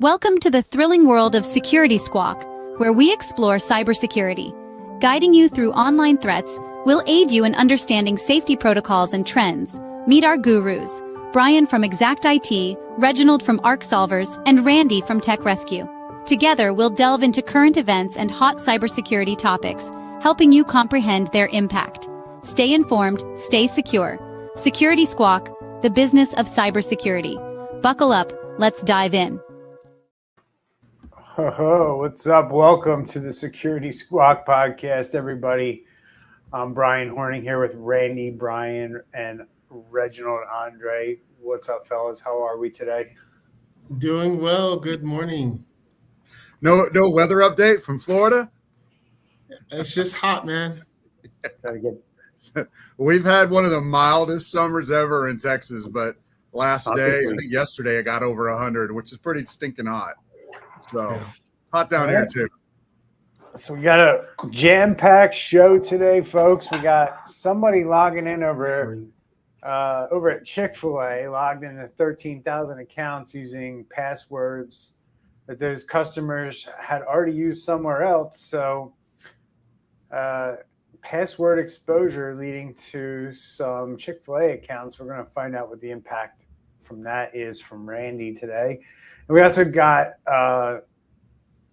Welcome to the thrilling world of Security Squawk, where we explore cybersecurity. Guiding you through online threats, we'll aid you in understanding safety protocols and trends. Meet our gurus, Brian from Exact IT, Reginald from Arc Solvers, and Randy from Tech Rescue. Together, we'll delve into current events and hot cybersecurity topics, helping you comprehend their impact. Stay informed, stay secure. Security Squawk, the business of cybersecurity. Buckle up, let's dive in. What's up? Welcome to the Security Squawk podcast, everybody. I'm Brian Horning here with Randy, Brian, and Reginald Andre. What's up, fellas? How are we today? Doing well. Good morning. No weather update from Florida? It's just hot, man. We've had one of the mildest summers ever in Texas, but last day, I think yesterday, it got over 100, which is pretty stinking hot. So hot down here too. So we got a jam-packed show today, folks. We got somebody logging in over at Chick-fil-A, logged into 13,000 accounts using passwords that those customers had already used somewhere else. So password exposure leading to some Chick-fil-A accounts. We're going to find out what the impact from that is from Randy today. And we also got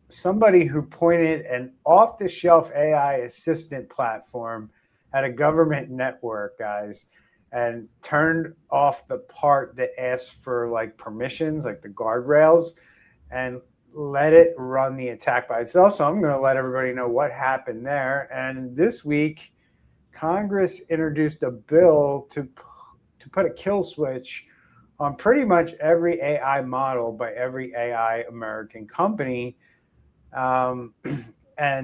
somebody who pointed an off-the-shelf AI assistant platform at a government network, guys, and turned off the part that asked for like permissions, like the guardrails, and let it run the attack by itself. So I'm going to let everybody know what happened there. And this week, Congress introduced a bill to put a kill switch on pretty much every AI model by every AI American company. And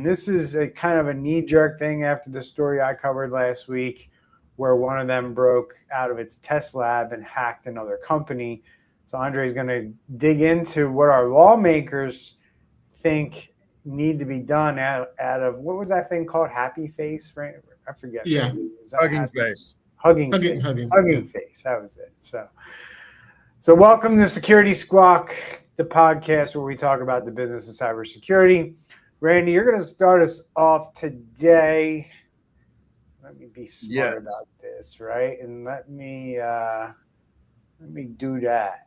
this is a kind of a knee-jerk thing after the story I covered last week where one of them broke out of its test lab and hacked another company. So Andre is going to dig into what our lawmakers think need to be done out of, what was that thing called? Happy face, right? I forget. Yeah. Hugging face. Hugging face. That was it. So welcome to Security Squawk, the podcast where we talk about the business of cybersecurity. Randy, you're going to start us off today. Let me be smart about this, right? And let me do that.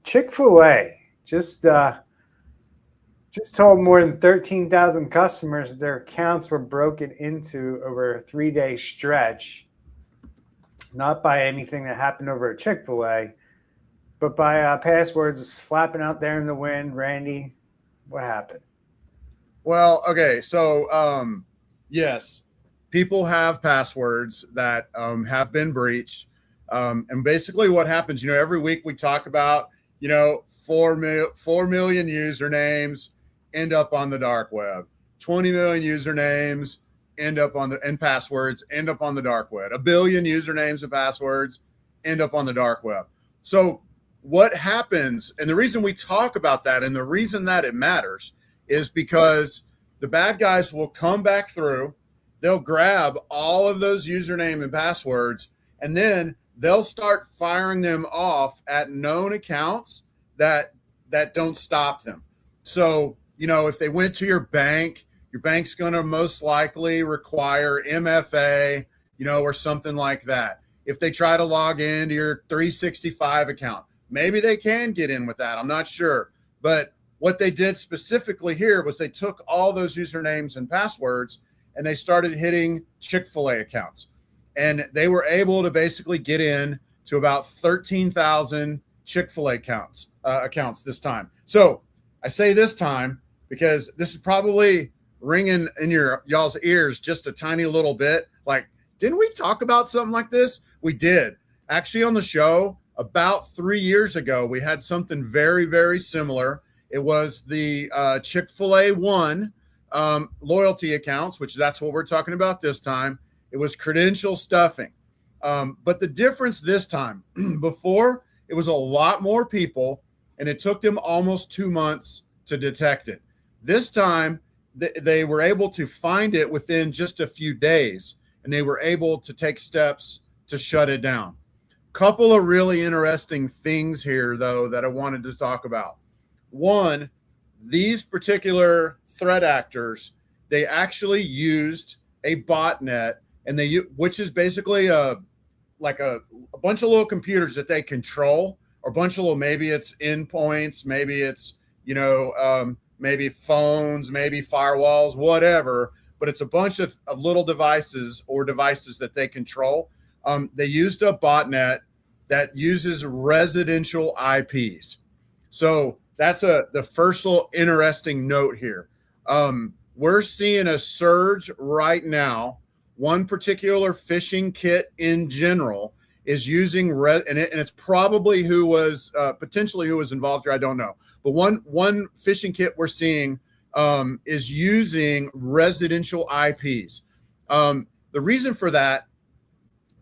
Chick-fil-A just told more than 13,000 customers their accounts were broken into over a 3-day stretch. Not by anything that happened over at Chick-fil-A, but by passwords flapping out there in the wind. Randy, what happened? Well, okay, so yes, people have passwords that have been breached. And basically what happens, every week we talk about, 4 million usernames end up on the dark web, 20 million usernames and passwords end up on the dark web. 1 billion usernames and passwords end up on the dark web. So what happens, and the reason we talk about that and the reason that it matters is because the bad guys will come back through, they'll grab all of those username and passwords, and then they'll start firing them off at known accounts that don't stop them. So, if they went to your bank, your bank's going to most likely require MFA, or something like that. If they try to log into your 365 account, maybe they can get in with that. I'm not sure. But what they did specifically here was they took all those usernames and passwords and they started hitting Chick-fil-A accounts. And they were able to basically get in to about 13,000 Chick-fil-A accounts this time. So I say this time because this is probably ringing in y'all's ears just a tiny little bit. Like, didn't we talk about something like this? We did. Actually, on the show about 3 years ago, we had something very, very similar. It was the Chick-fil-A One loyalty accounts, which that's what we're talking about this time. It was credential stuffing. But the difference this time, before, it was a lot more people, and it took them almost 2 months to detect it. This time, they were able to find it within just a few days, and they were able to take steps to shut it down. Couple of really interesting things here, though, that I wanted to talk about. One, these particular threat actors, they actually used a botnet, and which is basically a bunch of little computers that they control, or a bunch of little, maybe it's endpoints, maybe it's maybe phones, maybe firewalls, whatever. But it's a bunch of little devices that they control. They used a botnet that uses residential IPs. So that's the first little interesting note here. We're seeing a surge right now. One particular phishing kit in general is using and it's probably potentially who was involved here. I don't know, but one phishing kit we're seeing is using residential IPs. The reason for that,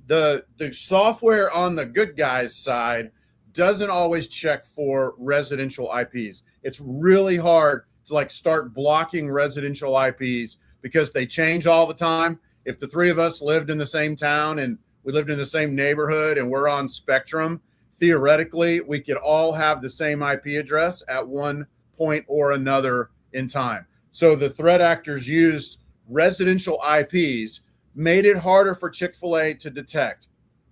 the software on the good guys side doesn't always check for residential IPs. It's really hard to start blocking residential IPs because they change all the time. If the three of us lived in the same town and we lived in the same neighborhood and we're on Spectrum, theoretically, we could all have the same IP address at one point or another in time. So the threat actors used residential IPs, made it harder for Chick-fil-A to detect.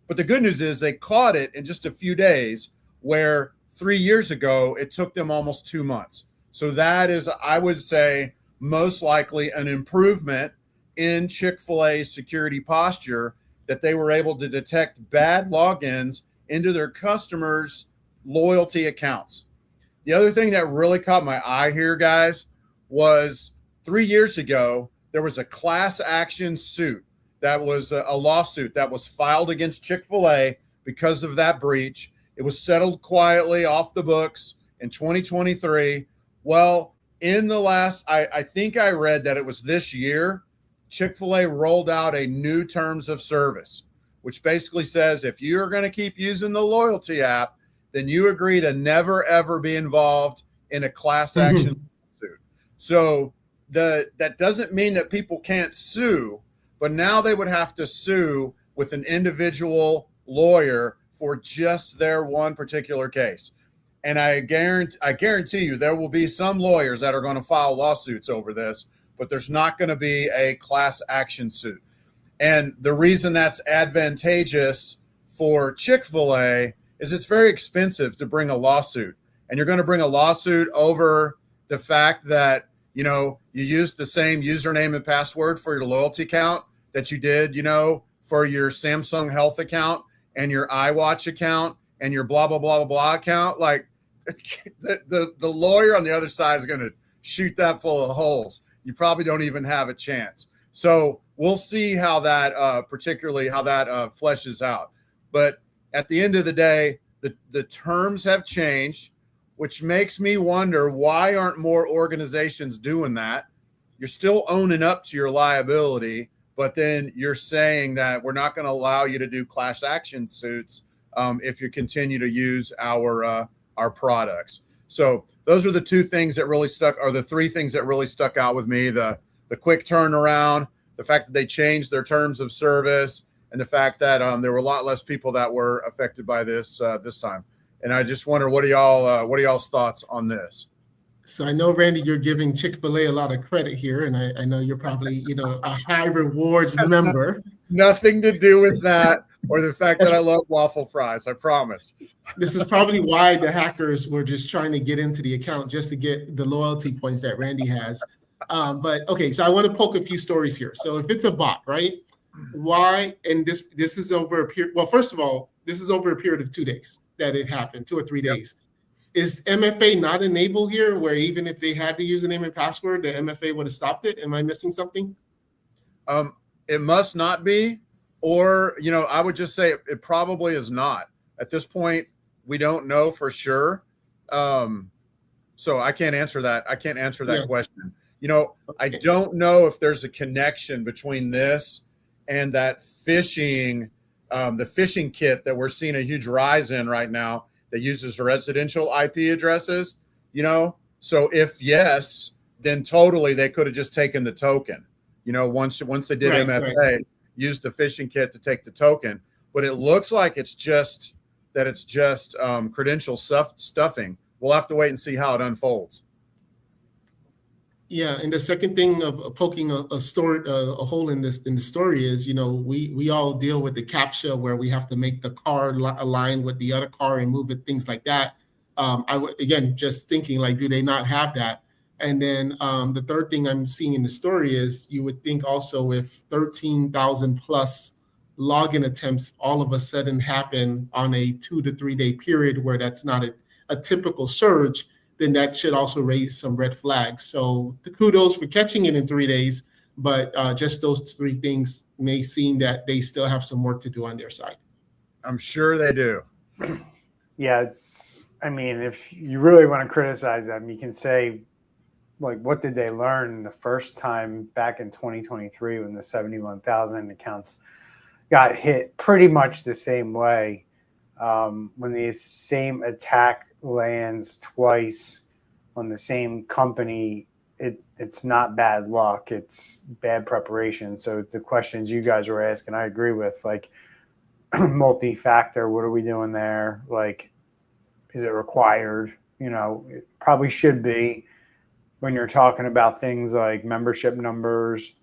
But the good news is they caught it in just a few days, where 3 years ago, it took them almost 2 months. So that is, I would say, most likely an improvement in Chick-fil-A's security posture, that they were able to detect bad logins into their customers' loyalty accounts. The other thing that really caught my eye here, guys, was 3 years ago, there was a class action suit. That was a lawsuit that was filed against Chick-fil-A because of that breach. It was settled quietly off the books in 2023. Well, in the last, I think I read that it was this year, Chick-fil-A rolled out a new terms of service, which basically says if you're going to keep using the loyalty app, then you agree to never, ever be involved in a class action suit. So that doesn't mean that people can't sue, but now they would have to sue with an individual lawyer for just their one particular case. And I guarantee you there will be some lawyers that are going to file lawsuits over this, but there's not going to be a class action suit. And the reason that's advantageous for Chick-fil-A is it's very expensive to bring a lawsuit. And you're going to bring a lawsuit over the fact that, you used the same username and password for your loyalty account that you did, for your Samsung Health account and your iWatch account and your blah, blah, blah, blah, blah account. Like the lawyer on the other side is going to shoot that full of holes. You probably don't even have a chance. So we'll see how that fleshes out. But at the end of the day, the terms have changed, which makes me wonder, why aren't more organizations doing that? You're still owning up to your liability, but then you're saying that we're not going to allow you to do class action suits if you continue to use our products. So those are the three things that really stuck out with me: the quick turnaround, the fact that they changed their terms of service, and the fact that there were a lot less people that were affected by this time. And I just wonder, what are y'all's thoughts on this? So I know, Randy, you're giving Chick-fil-A a lot of credit here, and I know you're probably, a high rewards member. Nothing to do with that, or the fact that I love waffle fries. I promise. This is probably why the hackers were just trying to get into the account just to get the loyalty points that Randy has. But okay, so I want to poke a few stories here. So if it's a bot, right? Why? And this is over a period. Well, first of all, this is over a period of 2 days that it happened, 2 or 3 days. Is MFA not enabled here, where even if they had the username and password, the MFA would have stopped it? Am I missing something? It must not be, or, I would just say it probably is not. At this point, we don't know for sure. So I can't answer that. I can't answer that question. I don't know if there's a connection between this and that phishing, the phishing kit that we're seeing a huge rise in right now that uses residential IP addresses, So if yes, then totally they could have just taken the token. Once they did MFA, used the phishing kit to take the token. but it looks like it's just credential stuffing. We'll have to wait and see how it unfolds. Yeah, and the second thing of poking a hole in the story is, we all deal with the CAPTCHA where we have to make the car align with the other car and move it, things like that. Again, just thinking, like, do they not have that? And then the third thing I'm seeing in the story is, you would think also if 13,000 plus login attempts all of a sudden happen on a 2 to 3 day period where that's not a typical surge, then that should also raise some red flags. So the kudos for catching it in 3 days, but just those three things may seem that they still have some work to do on their side. I'm sure they do. Yeah, if you really want to criticize them, you can say, like, what did they learn the first time back in 2023 when the 71,000 accounts got hit pretty much the same way? When the same attack lands twice on the same company, it's not bad luck, it's bad preparation. So the questions you guys were asking, I agree with, like, multi-factor, what are we doing there? Like, is it required? It probably should be when you're talking about things like membership numbers,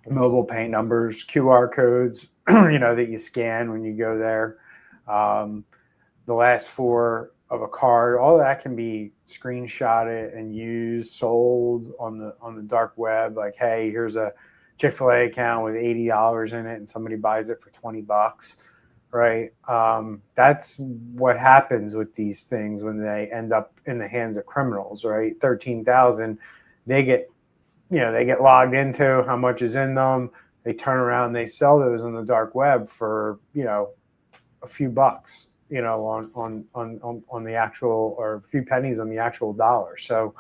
mobile pay numbers, QR codes, that you scan when you go there. The last four of a card, all that can be screenshotted and used, sold on the dark web. Like, hey, here's a Chick-fil-A account with $80 in it, and somebody buys it for $20, right? That's what happens with these things when they end up in the hands of criminals, right? 13,000, they get logged into, how much is in them. They turn around, they sell those on the dark web for, a few bucks, on the actual, or a few pennies on the actual dollar. So,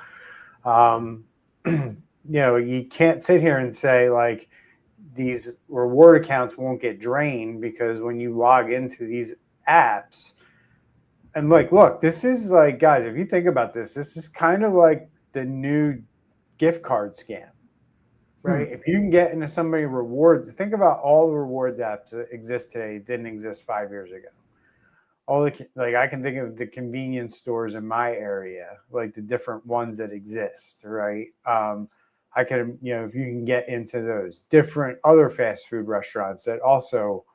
you can't sit here and say, like, these reward accounts won't get drained, because when you log into these apps, and, like, look, this is like, guys, if you think about this is kind of like the new gift card scam, right? If you can get into somebody rewards, think about all the rewards apps that exist today didn't exist 5 years ago. I can think of the convenience stores in my area, like the different ones that exist, right? I can, if you can get into those different other fast food restaurants that also,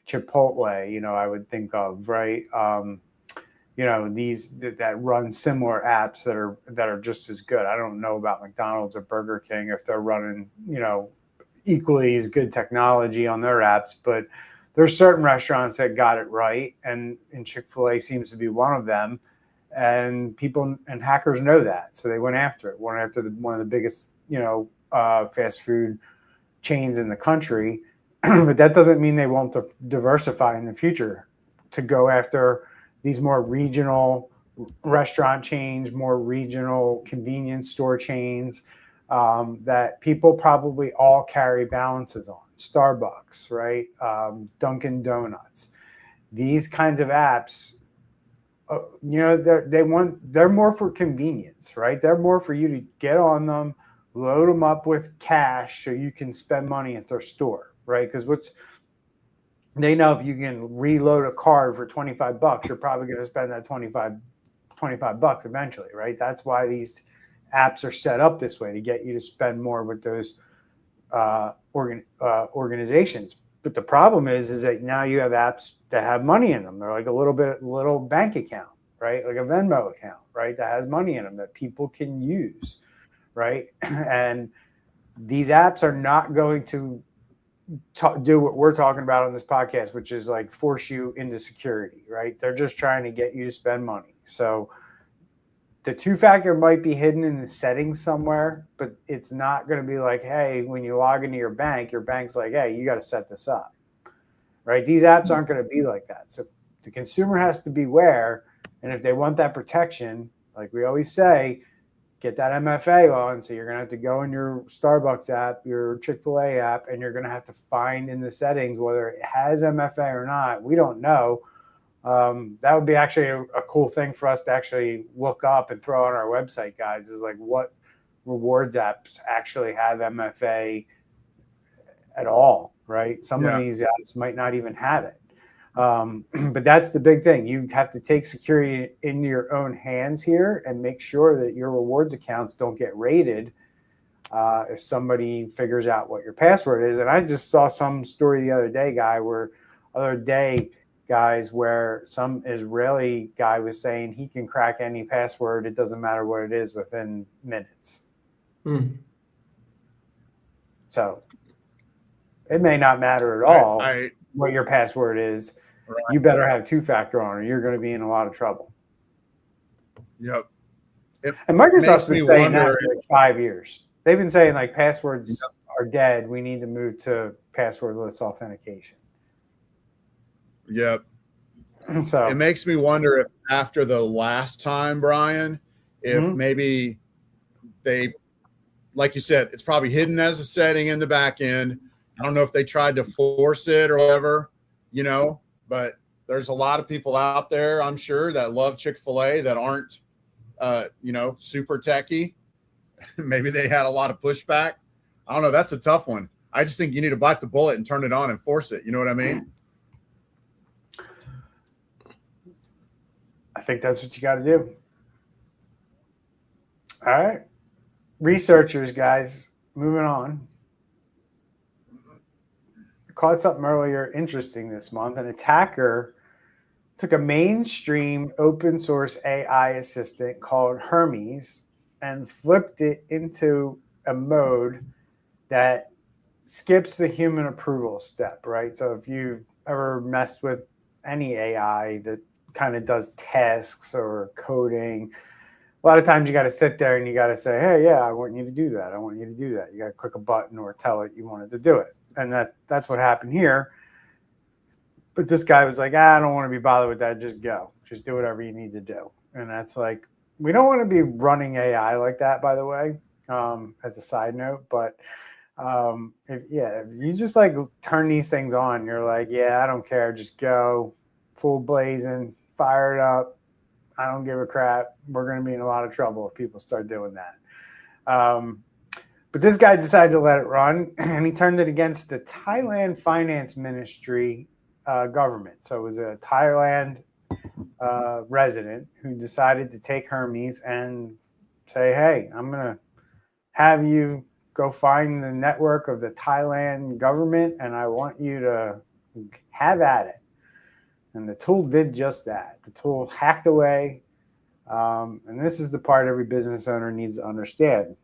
Chipotle, I would think of, right? These that run similar apps that are just as good. I don't know about McDonald's or Burger King if they're running, equally as good technology on their apps, but there's certain restaurants that got it right, and Chick-fil-A seems to be one of them. And people and hackers know that, so they went after it. One of the biggest, fast food chains in the country. But that doesn't mean they won't diversify in the future to go after these more regional restaurant chains, more regional convenience store chains that people probably all carry balances on. Starbucks, right? Dunkin' Donuts. These kinds of apps, they're more for convenience, right? They're more for you to get on them, load them up with cash so you can spend money at their store, right? Because they know if you can reload a card for $25, you're probably going to spend that $25 eventually, right? That's why these apps are set up this way, to get you to spend more with those organizations. But the problem is that now you have apps that have money in them. They're like a little bank account, right? Like a Venmo account, right? That has money in them that people can use, right? And these apps are not going to do what we're talking about on this podcast, which is like force you into security, right? They're just trying to get you to spend money. So the two-factor might be hidden in the settings somewhere, but it's not going to be like, hey, when you log into your bank's like, hey, you got to set this up, right? These apps aren't going to be like that. So the consumer has to beware. And if they want that protection, like we always say, get that MFA on. So you're going to have to go in your Starbucks app, your Chick-fil-A app, and you're going to have to find in the settings whether it has MFA or not. We don't know. That would be actually a cool thing for us to actually look up and throw on our website, guys, is like what rewards apps actually have MFA at all, right? Some of these apps might not even have it. But that's the big thing. You have to take security into your own hands here and make sure that your rewards accounts don't get raided if somebody figures out what your password is. And I just saw some story the other day, guys, where some Israeli guy was saying he can crack any password. It doesn't matter what it is within minutes. So it may not matter at all what your password is. Right. You better have two-factor on, or you're going to be in a lot of trouble. Yep. And Microsoft's been saying that for like 5 years. They've been saying like passwords are dead. We need to move to passwordless authentication. Yep. So it makes me wonder if after the last time, Brian, if maybe they, like you said, it's probably hidden as a setting in the back end. I don't know if they tried to force it or whatever, you know, but there's a lot of people out there, I'm sure, that love Chick-fil-A that aren't, you know, super techie. Maybe they had a lot of pushback. I don't know. That's a tough one. I just think you need to bite the bullet and turn it on and force it. You know what I mean? I think that's what you got to do. All right. Researchers, guys, moving on. I caught something earlier interesting this month. An attacker took a mainstream open source AI assistant called Hermes and flipped it into a mode that skips the human approval step, right? So if you've ever messed with any AI that kind of does tasks or coding, a lot of times you got to sit there and you got to say, hey, yeah, I want you to do that. I want you to do that. You got to click a button or tell it you wanted to do it. And that's what happened here. But this guy was like, I don't want to be bothered with that. Just go. Just do whatever you need to do. And that's like, we don't want to be running AI like that, by the way, as a side note. But if you just like turn these things on, you're like, yeah, I don't care. Just go full blazing, fire it up. I don't give a crap. We're going to be in a lot of trouble if people start doing that. But this guy decided to let it run, and he turned it against the Thailand Finance Ministry government. So it was a Thailand resident who decided to take Hermes and say, hey, I'm going to have you go find the network of the Thailand government, and I want you to have at it. And the tool did just that. The tool hacked away. And this is the part every business owner needs to understand.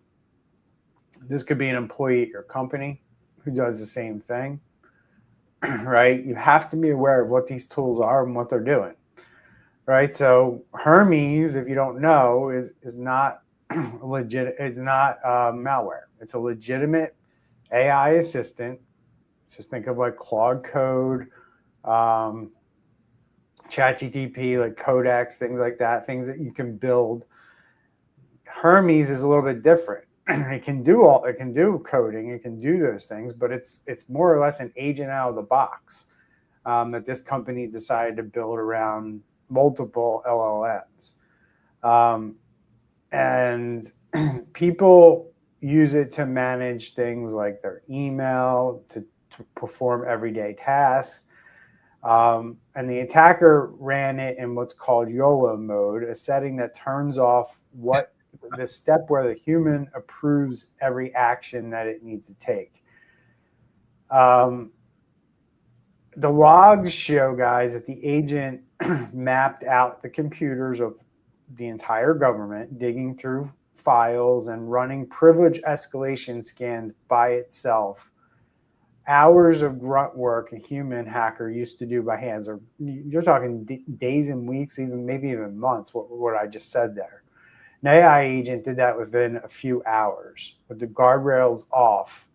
This could be an employee at your company who does the same thing, right? You have to be aware of what these tools are and what they're doing, right? So Hermes, if you don't know, is not legit. It's not malware. It's a legitimate AI assistant. Just think of like Claude Code, ChatGPT, like Codex, things like that, things that you can build. Hermes is a little bit different. It can do coding, it can do those things, but it's more or less an agent out of the box that this company decided to build around multiple LLMs. And people use it to manage things like their email, to perform everyday tasks. And the attacker ran it in what's called YOLO mode, a setting that turns off the step where the human approves every action that it needs to take. The logs show, guys, that the agent mapped out the computers of the entire government, digging through files and running privilege escalation scans by itself. Hours of grunt work a human hacker used to do by hands, or you're talking days and weeks, maybe even months, what I just said there. An AI agent did that within a few hours with the guardrails off,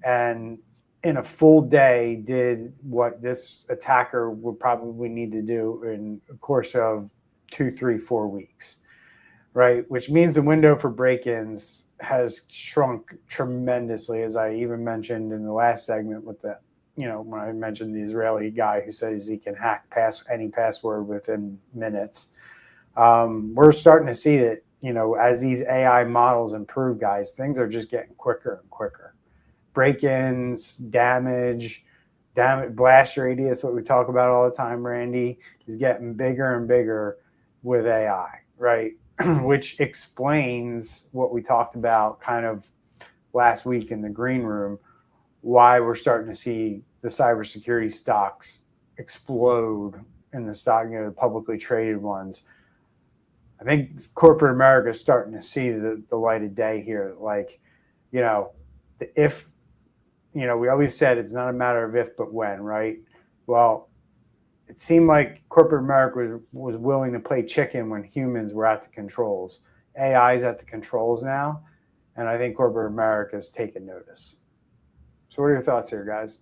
and in a full day did what this attacker would probably need to do in a course of 2, 3, 4 weeks, right? Which means the window for break-ins has shrunk tremendously, as I even mentioned in the last segment with the, when I mentioned the Israeli guy who says he can hack any password within minutes. We're starting to see that, as these AI models improve, guys, things are just getting quicker and quicker. Break-ins, damage, blast radius, what we talk about all the time, Randy, is getting bigger and bigger with AI, right? Which explains what we talked about kind of last week in the green room, why we're starting to see the cybersecurity stocks explode in the stock, the publicly traded ones. I think corporate America is starting to see the light of day here. Like, if, we always said it's not a matter of if, but when, right? Well, it seemed like corporate America was willing to play chicken when humans were at the controls. AI is at the controls now, and I think corporate America is taking notice. So what are your thoughts here, guys?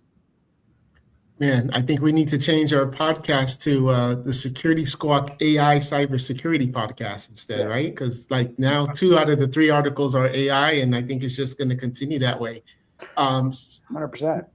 Man, I think we need to change our podcast to the Security Squawk AI cybersecurity podcast instead, right? Because like now 2 out of the 3 articles are AI, and I think it's just going to continue that way. 100%.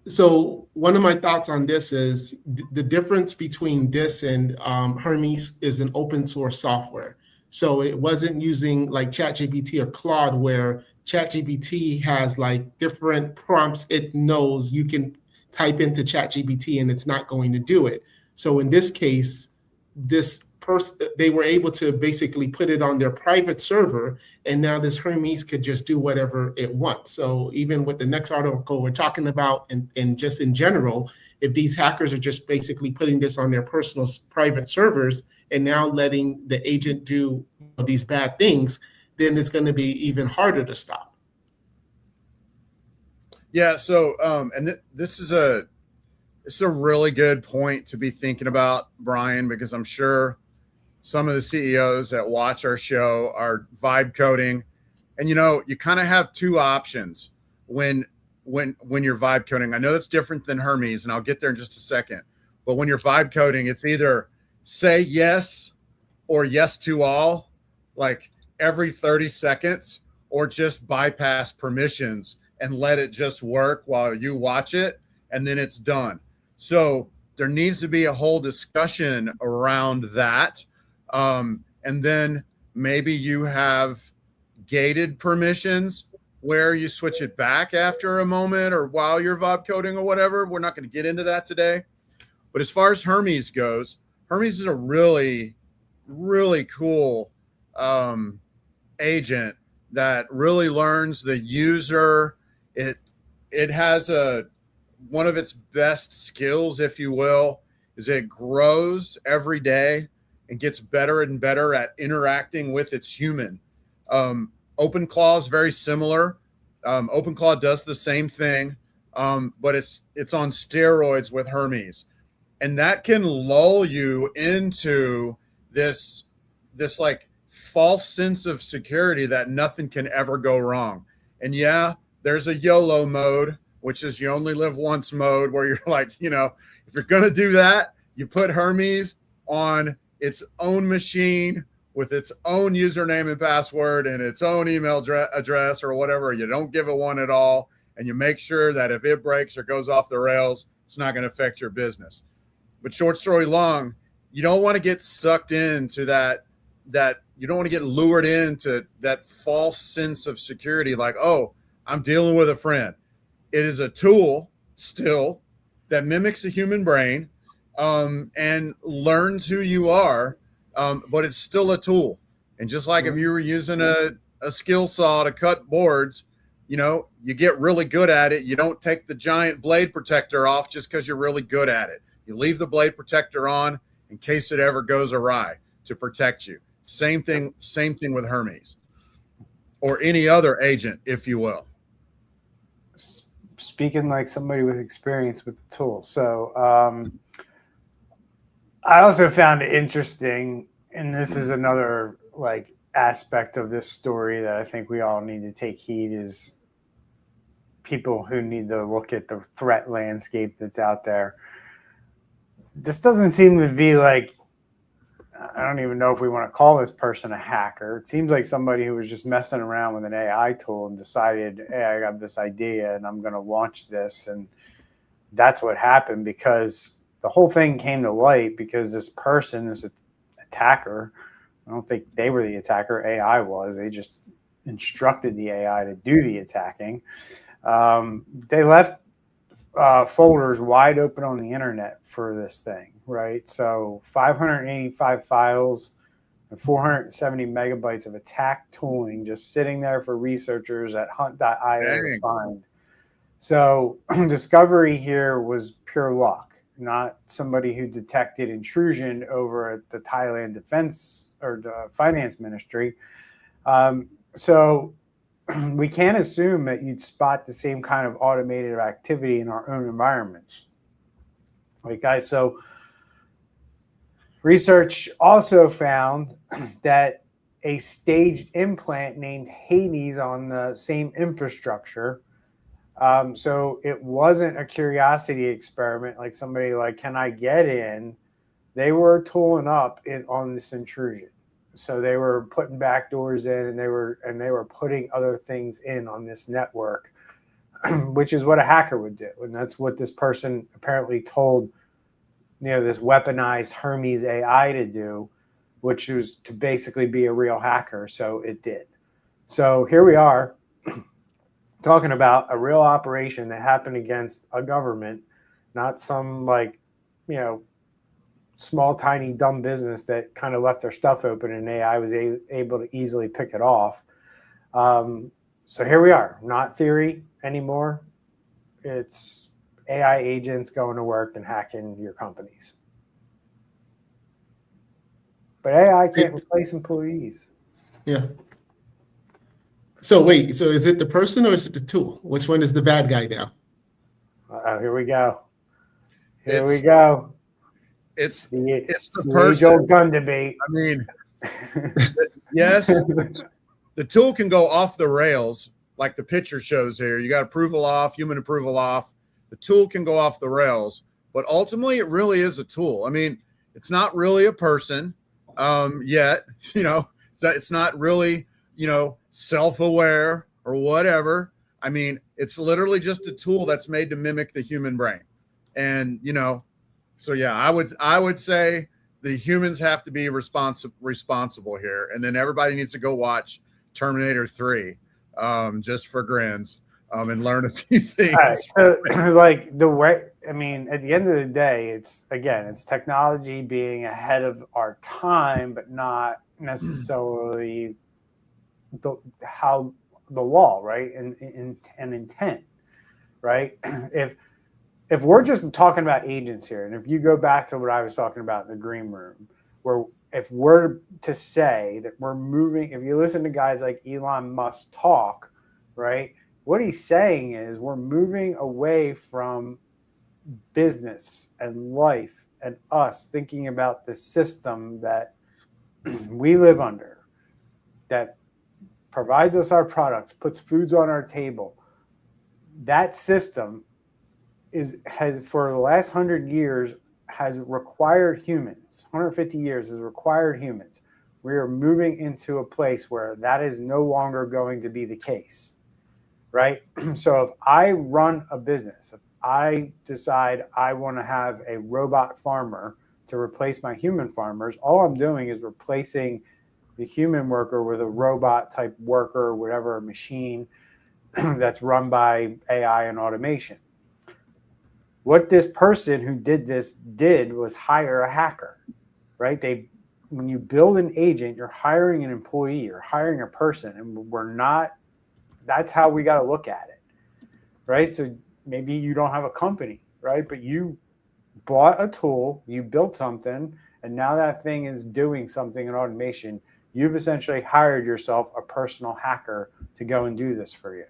So one of my thoughts on this is the difference between this and Hermes is an open source software. So it wasn't using like ChatGPT or Claude, where ChatGPT has like different prompts it knows you can type into ChatGPT and it's not going to do it. So in this case, they were able to basically put it on their private server, and now this Hermes could just do whatever it wants. So even with the next article we're talking about, and just in general, if these hackers are just basically putting this on their personal private servers and now letting the agent do these bad things, then it's going to be even harder to stop. Yeah. So, this is a really good point to be thinking about, Brian, because I'm sure some of the CEOs that watch our show are vibe coding, and you kind of have 2 options when you're vibe coding. I know that's different than Hermes, and I'll get there in just a second. But when you're vibe coding, it's either say yes or yes to all, like every 30 seconds, or just bypass permissions and let it just work while you watch it, and then it's done. So there needs to be a whole discussion around that. And then maybe you have gated permissions where you switch it back after a moment or while you're vibe coding or whatever. We're not going to get into that today. But as far as Hermes goes, Hermes is a really, really cool agent that really learns the user. It has one of its best skills, if you will, is it grows every day and gets better and better at interacting with its human. OpenClaw is very similar. OpenClaw does the same thing, but it's on steroids with Hermes, and that can lull you into this like false sense of security that nothing can ever go wrong. And yeah, there's a YOLO mode, which is you only live once mode, where you're like, if you're going to do that, you put Hermes on its own machine with its own username and password and its own email address or whatever. You don't give it one at all. And you make sure that if it breaks or goes off the rails, it's not going to affect your business. But short story long, you don't want to get sucked into that you don't want to get lured into that false sense of security. Like, oh, I'm dealing with a friend. It is a tool still that mimics the human brain and learns who you are, but it's still a tool. And just like if you were using a skill saw to cut boards, you get really good at it. You don't take the giant blade protector off just because you're really good at it. You leave the blade protector on in case it ever goes awry to protect you. Same thing with Hermes or any other agent, if you will. Speaking like somebody with experience with the tool. So I also found it interesting, and this is another like aspect of this story that I think we all need to take heed, is people who need to look at the threat landscape that's out there. This doesn't seem to be like, I don't even know if we want to call this person a hacker. It seems like somebody who was just messing around with an AI tool and decided, hey, I got this idea and I'm going to launch this. And that's what happened, because the whole thing came to light because this person, this attacker, I don't think they were the attacker, AI was. They just instructed the AI to do the attacking. They left folders wide open on the internet for this thing, right? So 585 files and 470 megabytes of attack tooling just sitting there for researchers at hunt.io to find. So discovery here was pure luck, not somebody who detected intrusion over at the Thailand Defense or the Finance Ministry. So we can't assume that you'd spot the same kind of automated activity in our own environments. Right, guys? So research also found that a staged implant named Hades on the same infrastructure. So it wasn't a curiosity experiment like somebody like, can I get in? They were tooling up on this intrusion. So they were putting back doors in, and they were putting other things in on this network, which is what a hacker would do. And that's what this person apparently told, this weaponized Hermes AI to do, which was to basically be a real hacker. So it did. So here we are talking about a real operation that happened against a government, not some small, tiny, dumb business that kind of left their stuff open and AI was able to easily pick it off. So here we are, not theory anymore. It's AI agents going to work and hacking your companies. But AI can't replace employees. Yeah. So wait, so is it the person or is it the tool? Which one is the bad guy now? Here we go. Here we go. It's the person. Age-old gun debate. I mean, yes, the tool can go off the rails, like the picture shows here. You got approval off, human approval off. The tool can go off the rails, but ultimately, it really is a tool. I mean, it's not really a person yet. It's not really self-aware or whatever. I mean, it's literally just a tool that's made to mimic the human brain, and So yeah, I would say the humans have to be responsible here, and then everybody needs to go watch Terminator 3 just for grins and learn a few things. Like the way, I mean, at the end of the day, it's technology being ahead of our time, but not necessarily the law, right? And intent, right? If we're just talking about agents here, and if you go back to what I was talking about in the green room, where if we're to say that we're moving, if you listen to guys like Elon Musk talk, right, what he's saying is we're moving away from business and life and us thinking about the system that we live under, that provides us our products, puts foods on our table. That system has for the last 100 years has required humans. 150 years has required humans. We are moving into a place where that is no longer going to be the case, right? So if I run a business, if I decide I want to have a robot farmer to replace my human farmers, all I'm doing is replacing the human worker with a robot type worker, whatever machine that's run by AI and automation. What this person who did this did was hire a hacker, right? When you build an agent, you're hiring an employee, you're hiring a person, and that's how we got to look at it, right? So maybe you don't have a company, right? But you bought a tool, you built something, and now that thing is doing something in automation. You've essentially hired yourself a personal hacker to go and do this for you.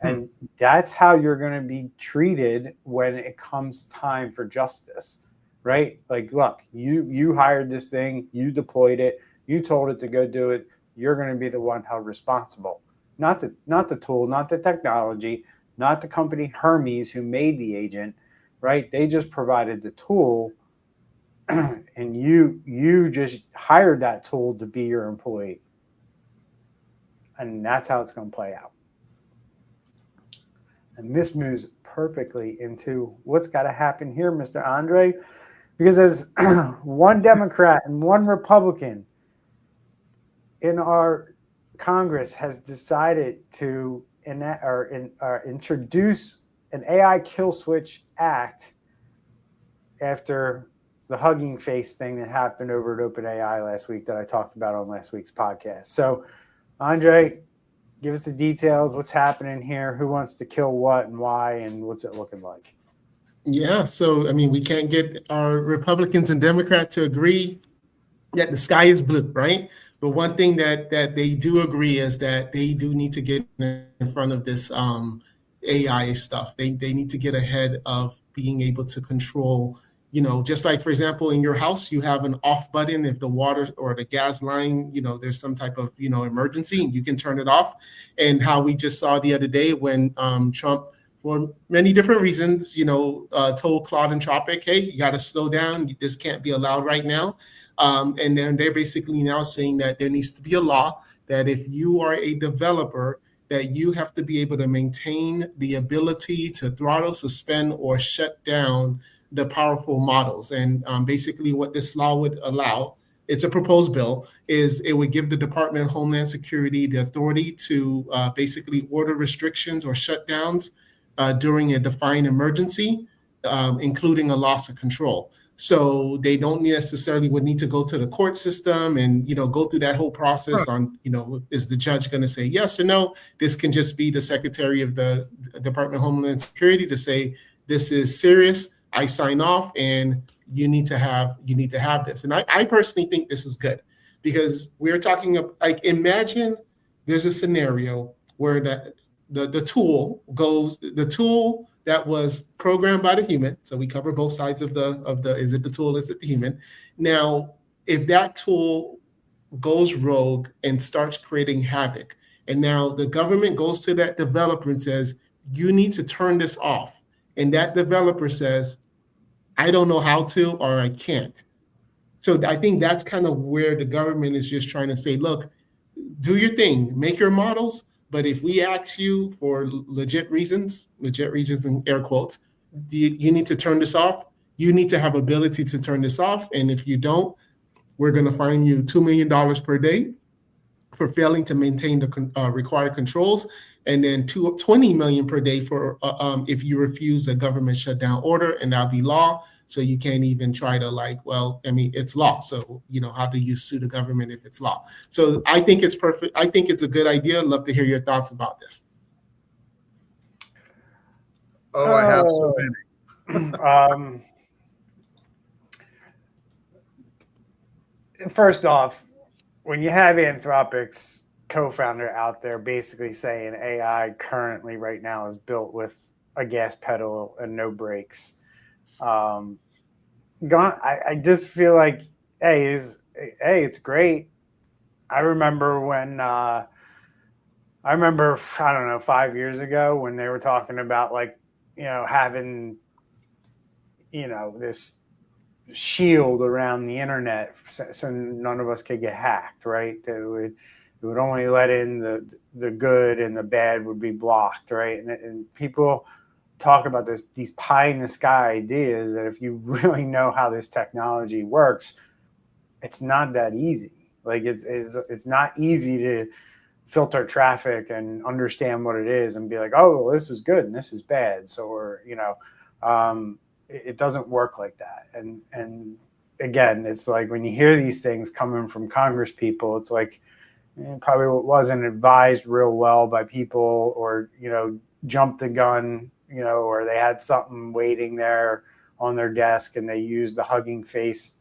And that's how you're going to be treated when it comes time for justice, right? Like, look, you hired this thing, you deployed it, you told it to go do it. You're going to be the one held responsible, not the tool, not the technology, not the company Hermes who made the agent, right? They just provided the tool, and you just hired that tool to be your employee, and that's how it's going to play out. And this moves perfectly into what's got to happen here, Mr. Andre, because as one Democrat and one Republican in our Congress has decided to introduce an AI kill switch act after the Hugging Face thing that happened over at OpenAI last week that I talked about on last week's podcast. So, Andre, give us the details. What's happening here? Who wants to kill what and why, and what's it looking like? Yeah, so I mean, we can't get our Republicans and Democrats to agree that the sky is blue, right? But one thing that they do agree is that they do need to get in front of this AI stuff. They need to get ahead of being able to control, just like, for example, in your house, you have an off button if the water or the gas line, there's some type of, emergency, and you can turn it off. And how we just saw the other day when Trump, for many different reasons, told Claude and Tropic, hey, you got to slow down. This can't be allowed right now. And then they're basically now saying that there needs to be a law that if you are a developer, that you have to be able to maintain the ability to throttle, suspend, or shut down the powerful models. And basically what this law would allow, it's a proposed bill, is it would give the Department of Homeland Security the authority to basically order restrictions or shutdowns during a defined emergency, including a loss of control. So they don't necessarily would need to go to the court system and, go through that whole process on, is the judge going to say yes or no? This can just be the Secretary of the Department of Homeland Security to say, this is serious. I sign off, and you need to have this. And I personally think this is good, because we're talking of, like, imagine there's a scenario where the tool that was programmed by the human. So we cover both sides of the, is it the tool, is it the human? Now, if that tool goes rogue and starts creating havoc, and now the government goes to that developer and says, you need to turn this off. And that developer says, I don't know how to, or I can't. So I think that's kind of where the government is just trying to say, look, do your thing, make your models. But if we ask you for legit reasons in air quotes, you need to turn this off. You need to have ability to turn this off. And if you don't, we're going to fine you $2 million per day for failing to maintain the required controls, and then $20 million per day for if you refuse a government shutdown order, and that'll be law. So you can't even try to it's law. So, how do you sue the government if it's law? So I think it's perfect. I think it's a good idea. I'd love to hear your thoughts about this. Oh, I have so many. First off, when you have Anthropic's co-founder out there basically saying AI currently right now is built with a gas pedal and no brakes, I just feel like, it's great. I remember when I don't know, 5 years ago when they were talking about having this shield around the internet so none of us could get hacked, right? It would only let in the good, and the bad would be blocked, right? And people talk about these pie in the sky ideas that if you really know how this technology works, it's not that easy. Like it's not easy to filter traffic and understand what it is and be like, oh, well, this is good and this is bad. So it doesn't work like that. And again, it's like when you hear these things coming from Congress people, it's like it probably wasn't advised real well by people, or jumped the gun, or they had something waiting there on their desk and they used the Hugging Face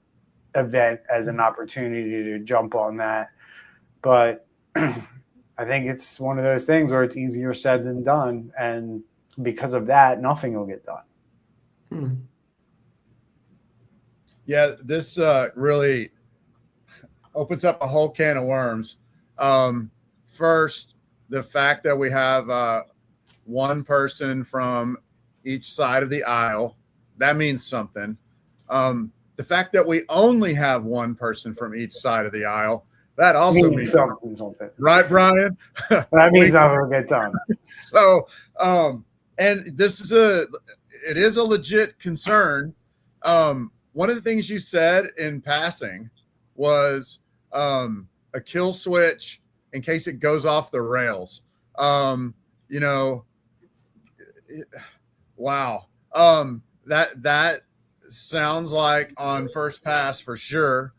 event as an opportunity to jump on that. But I think it's one of those things where it's easier said than done, and because of that, nothing will get done. Yeah, this really opens up a whole can of worms. First, the fact that we have one person from each side of the aisle, that means something. The fact that we only have one person from each side of the aisle, that also means something. Right, Brian? That means nothing will get done. So, and this is it is a legit concern. One of the things you said in passing was a kill switch in case it goes off the rails. Wow. That sounds like on first pass for sure.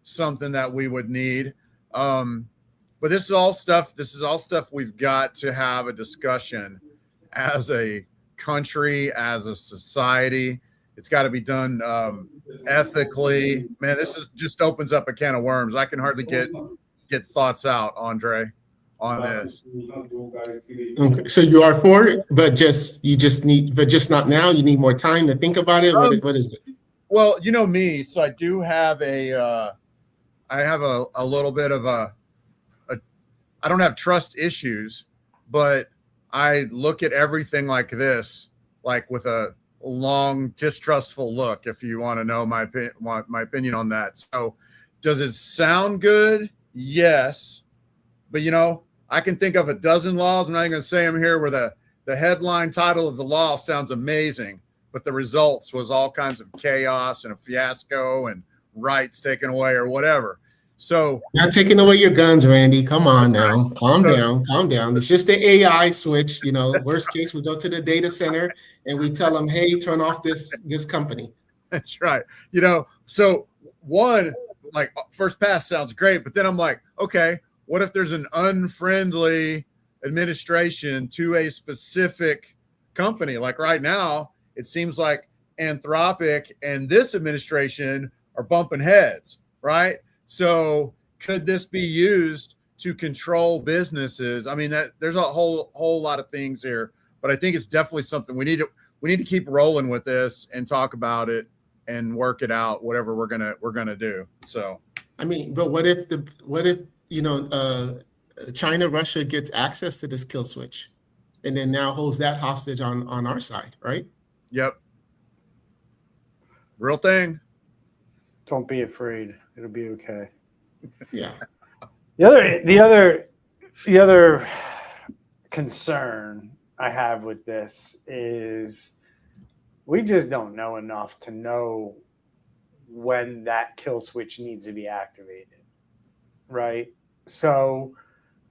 Something that we would need. But this is all stuff we've got to have a discussion as a country, as a society. It's got to be done ethically. Man, just opens up a can of worms. I can hardly get thoughts out, Andre, on this. Okay, so you are for it, but just not now. You need more time to think about it. What is it? Well, you know me, so I do have a little bit of I don't have trust issues, but I look at everything like this, like with a long distrustful look, if you want to know my opinion on that. So does it sound good? Yes. But I can think of a dozen laws. I'm not even going to say them here where the headline title of the law sounds amazing, but the results was all kinds of chaos and a fiasco and rights taken away or whatever. So not taking away your guns, Randy. Come on now. Calm down. It's just the AI switch. Worst case, we go to the data center and we tell them, hey, turn off this company. That's right. So one, like first pass sounds great, but then I'm like, okay, what if there's an unfriendly administration to a specific company? Like right now, it seems like Anthropic and this administration are bumping heads, right? So could this be used to control businesses? I mean, there's a whole lot of things here, but I think it's definitely something we need to keep rolling with this and talk about it and work it out, whatever we're gonna do. So, I mean, but what if China, Russia gets access to this kill switch, and then now holds that hostage on our side, right? Yep. Real thing. Don't be afraid. It'll be okay. Yeah. The other concern I have with this is we just don't know enough to know when that kill switch needs to be activated, right? So,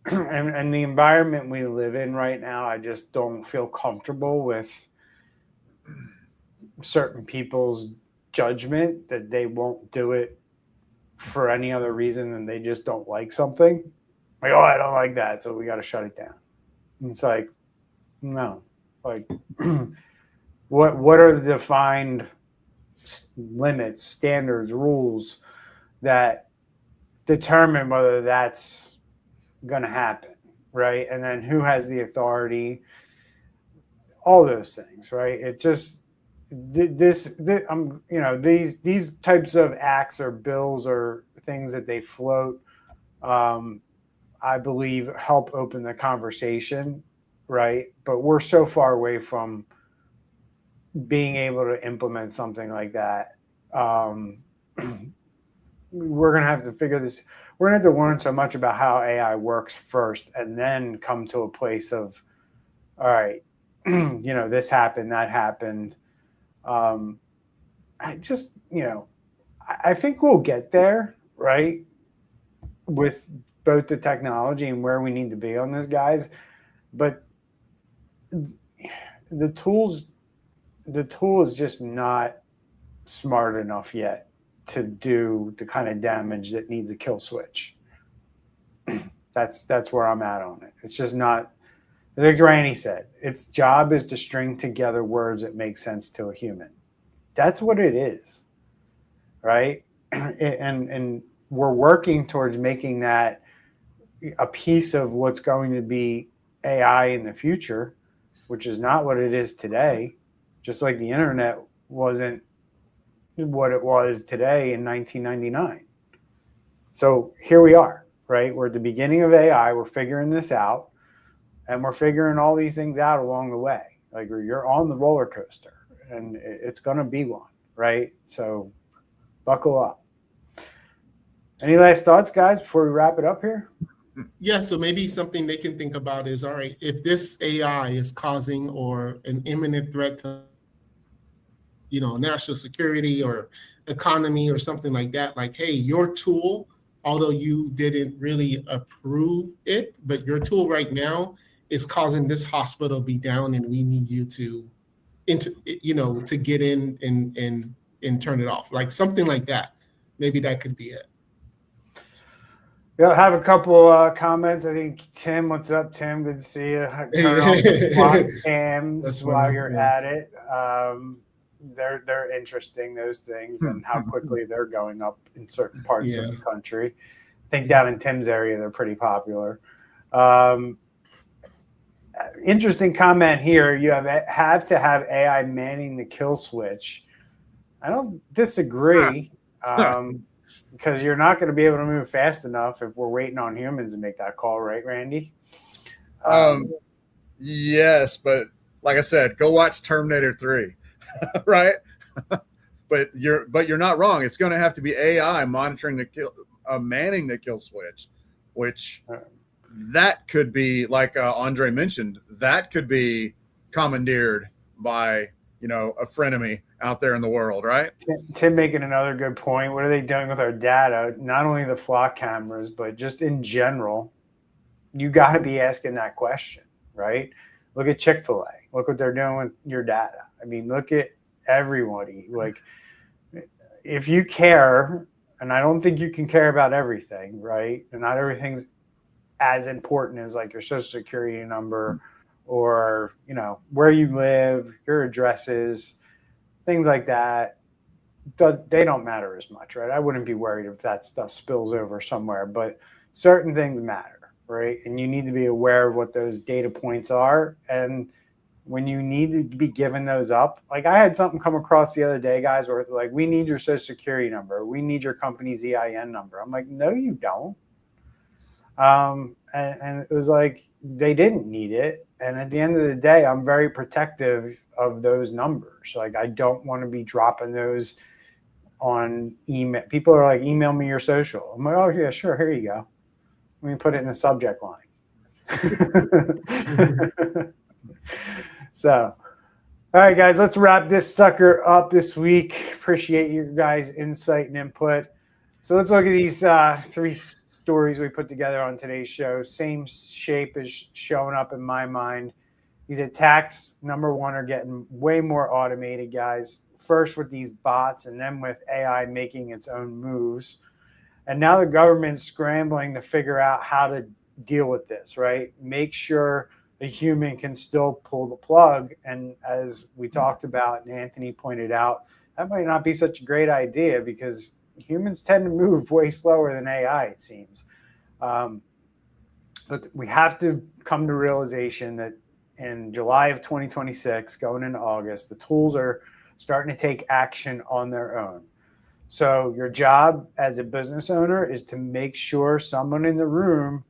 and the environment we live in right now, I just don't feel comfortable with certain people's judgment that they won't do it for any other reason than they just don't like something. Like, oh, I don't like that, so we got to shut it down. And it's like, no, like, what are the defined limits, standards, rules that determine whether that's going to happen, right? And then who has the authority? All those things, right? It just these types of acts or bills or things that they float, I believe, help open the conversation, right? But we're so far away from being able to implement something like that. We're going to have to figure this. We're going to have to learn so much about how AI works first, and then come to a place of, all right, this happened, that happened. I think we'll get there, right? With both the technology and where we need to be on this, guys. But the tool is just not smart enough yet to do the kind of damage that needs a kill switch. That's where I'm at on it. It's just not. Like Granny said, its job is to string together words that make sense to a human. That's what it is, right? And we're working towards making that a piece of what's going to be AI in the future, which is not what it is today. Just like the internet wasn't what it was today in 1999. So here we are, right? We're at the beginning of AI. We're figuring this out. And we're figuring all these things out along the way. Like, you're on the roller coaster, and it's going to be one, right? So buckle up. Any last thoughts, guys, before we wrap it up here? Yeah, so maybe something they can think about is, all right, if this AI is causing or an imminent threat to, national security or economy or something like that, like, hey, your tool, although you didn't really approve it, but your tool right now is causing this hospital to be down, and we need you to to get in and turn it off, like something like that. Maybe that could be it. Yeah, I have a couple comments. I think Tim, what's up, Tim? Good to see you. Turn off the SWAT cams while you're at it. They're interesting, those things, and how quickly they're going up in certain parts of the country. I think down in Tim's area, they're pretty popular. Interesting comment here. You have to have AI manning the kill switch. I don't disagree. Because you're not going to be able to move fast enough if we're waiting on humans to make that call, right, Randy? Yes, but like I said, go watch Terminator 3, right? but you're not wrong. It's going to have to be AI monitoring the kill, manning the kill switch, which that could be, like Andre mentioned, that could be commandeered by a frenemy out there in the world, right? Tim making another good point. What are they doing with our data? Not only the flock cameras, but just in general, you got to be asking that question, right? Look at Chick-fil-A. Look what they're doing with your data. I mean, look at everybody. Like, if you care, and I don't think you can care about everything, right? And not everything's as important as like your social security number or, where you live, your addresses, things like that. They don't matter as much, right? I wouldn't be worried if that stuff spills over somewhere, but certain things matter, right? And you need to be aware of what those data points are. And when you need to be giving those up, like I had something come across the other day, guys, where like, we need your social security number. We need your company's EIN number. I'm like, no, you don't. And it was like, they didn't need it. And at the end of the day, I'm very protective of those numbers. Like, I don't want to be dropping those on email. People are like, email me your social. I'm like, oh yeah, sure. Here you go. Let me put it in the subject line. So, all right, guys, let's wrap this sucker up this week. Appreciate your guys' insight and input. So let's look at these three stories we put together on today's show. Same shape is showing up in my mind. These attacks, number one, are getting way more automated, guys. First with these bots and then with AI making its own moves. And now the government's scrambling to figure out how to deal with this, right? Make sure the human can still pull the plug. And as we talked about and Anthony pointed out, that might not be such a great idea because humans tend to move way slower than AI, it seems. But we have to come to realization that in July of 2026, going into August, the tools are starting to take action on their own. So your job as a business owner is to make sure someone in the room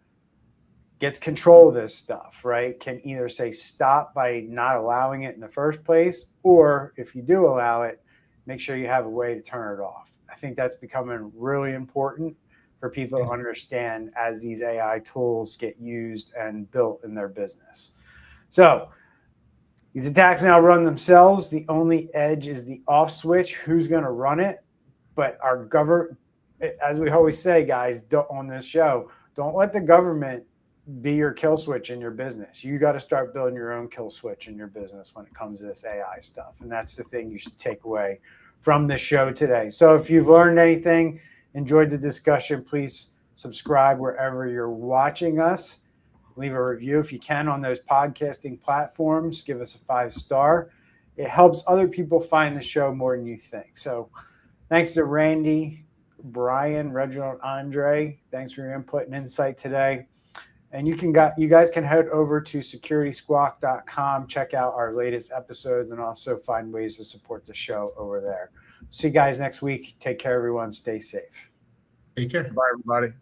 gets control of this stuff, right? Can either say stop by not allowing it in the first place, or if you do allow it, make sure you have a way to turn it off. I think that's becoming really important for people to understand as these AI tools get used and built in their business. So these attacks now run themselves. The only edge is the off switch. Who's going to run it? But our government, as we always say, guys, on this show, don't let the government be your kill switch in your business. You got to start building your own kill switch in your business when it comes to this AI stuff. And that's the thing you should take away from the show today. So if you've learned anything, enjoyed the discussion, please subscribe wherever you're watching us. Leave a review if you can on those podcasting platforms. Give us a 5-star. It helps other people find the show more than you think. So thanks to Randy, Brian, Reginald, Andre. Thanks for your input and insight today. And you guys can head over to securitysquawk.com, check out our latest episodes, and also find ways to support the show over there. See you guys next week. Take care, everyone. Stay safe. Take care. Bye, everybody.